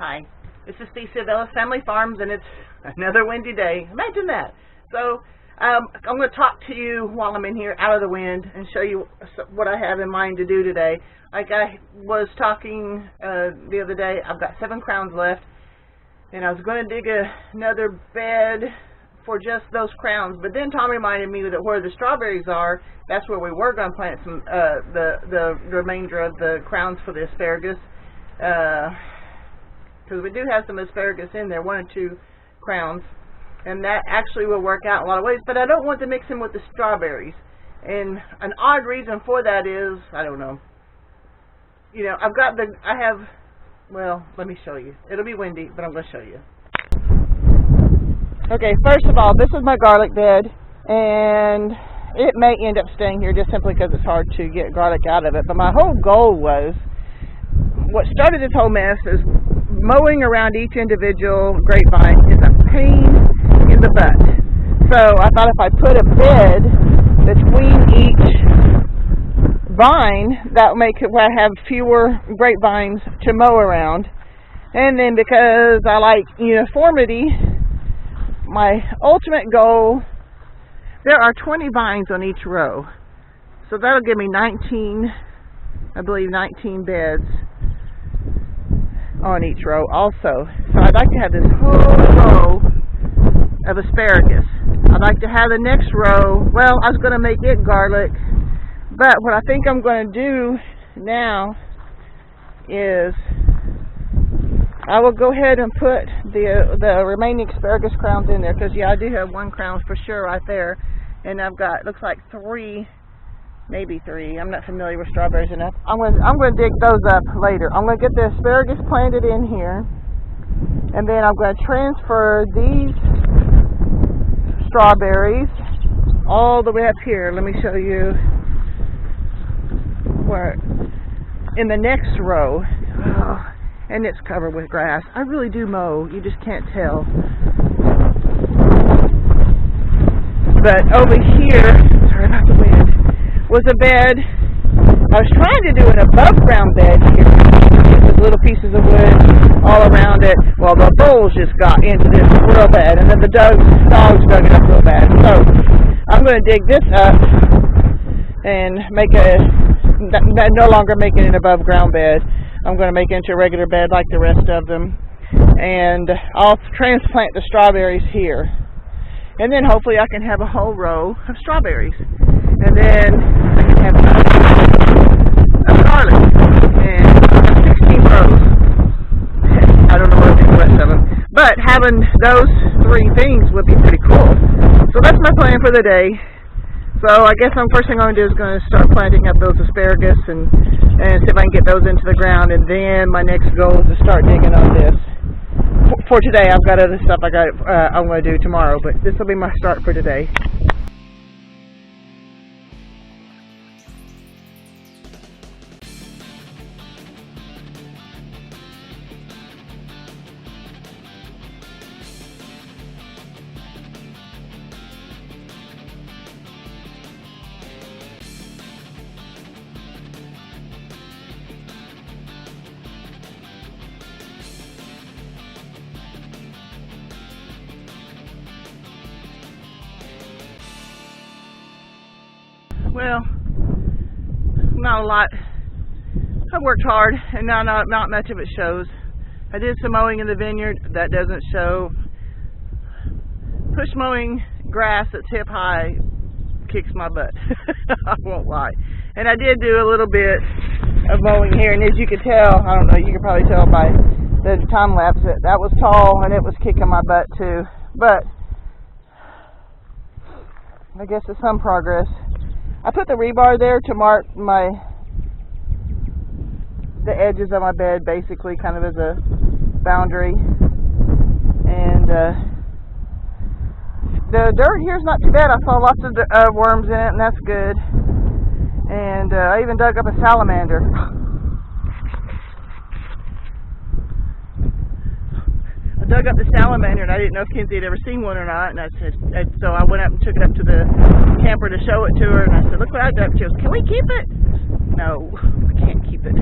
Hi, this is Stacey of Ellis Family Farms, and it's another windy day. Imagine that. So I'm going to talk to you while I'm in here out of the wind and show you what I have in mind to do today. Like I was talking the other day, I've got 7 crowns left, and I was going to dig another bed for just those crowns. But then Tom reminded me that where the strawberries are, that's where we were going to plant some the remainder of the crowns for the asparagus. Because we do have some asparagus in there, 1 or 2 crowns, and that actually will work out in a lot of ways. But I don't want to mix them with the strawberries, and an odd reason for that is, I don't know. You know, well, let me show you. It'll be windy, but I'm going to show you. Okay, first of all, this is my garlic bed, and it may end up staying here just simply because it's hard to get garlic out of it. But my whole goal was, what started this whole mess is mowing around each individual grapevine is a pain in the butt. So I thought if I put a bed between each vine, that would make it where I have fewer grapevines to mow around. And then because I like uniformity, my ultimate goal, there are 20 vines on each row. So that'll give me 19 beds on each row also. So I'd like to have this whole row of asparagus. I'd like to have the next row, well, I was going to make it garlic, but what I think I'm going to do now is I will go ahead and put the remaining asparagus crowns in there, because yeah, I do have 1 crown for sure right there, and I've got, looks like 3, maybe 3. I'm not familiar with strawberries enough. I'm going to dig those up later. I'm going to get the asparagus planted in here, and then I'm going to transfer these strawberries all the way up here. Let me show you where, in the next row. Oh, and it's covered with grass. I really do mow. You just can't tell. But over here, sorry about the wind, was a bed. I was trying to do an above ground bed here with little pieces of wood all around it. Well, the bulls just got into this real bad, and then the dogs dug it up real bad. So I'm going to dig this up and no longer make it an above ground bed. I'm going to make it into a regular bed like the rest of them, and I'll transplant the strawberries here. And then hopefully I can have a whole row of strawberries. And then I can have a garlic. And I have 16 rows. I don't know where to do the rest of them. But having those 3 things would be pretty cool. So that's my plan for the day. So I guess the first thing I'm going to do is going to start planting up those asparagus and see if I can get those into the ground. And then my next goal is to start digging on this. For today, I've got other stuff I'm going to do tomorrow, but this will be my start for today. Well, not a lot. I worked hard, and not much of it shows. I did some mowing in the vineyard. That doesn't show. Push mowing grass that's hip high kicks my butt. I won't lie. And I did do a little bit of mowing here, and as you can tell, I don't know, you can probably tell by the time lapse that was tall, and it was kicking my butt too. But I guess it's some progress. I put the rebar there to mark the edges of my bed, basically, kind of as a boundary. And the dirt here is not too bad. I saw lots of worms in it, and that's good. And I even dug up a salamander. I dug up the salamander, and I didn't know if Kenzie had ever seen one or not. And so I went up and took it up to the camper to show it to her. And I said, "Look what I dug." She goes, "Can we keep it?" No, we can't keep it.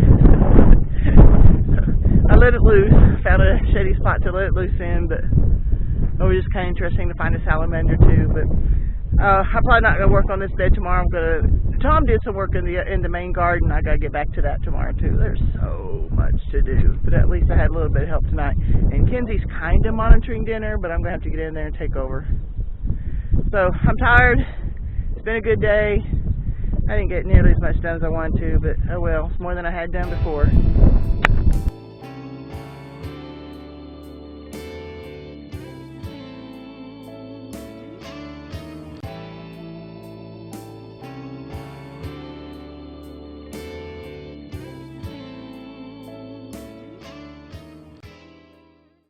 I let it loose. Found a shady spot to let it loose in, but it was just kind of interesting to find a salamander too. But I'm probably not gonna work on this bed tomorrow. Tom did some work in the main garden. I gotta get back to that tomorrow too. There's so much to do, but at least I had a little bit of help tonight. And Kenzie's kind of monitoring dinner, but I'm gonna have to get in there and take over. So I'm tired. It's been a good day. I didn't get nearly as much done as I wanted to, but oh well. It's more than I had done before.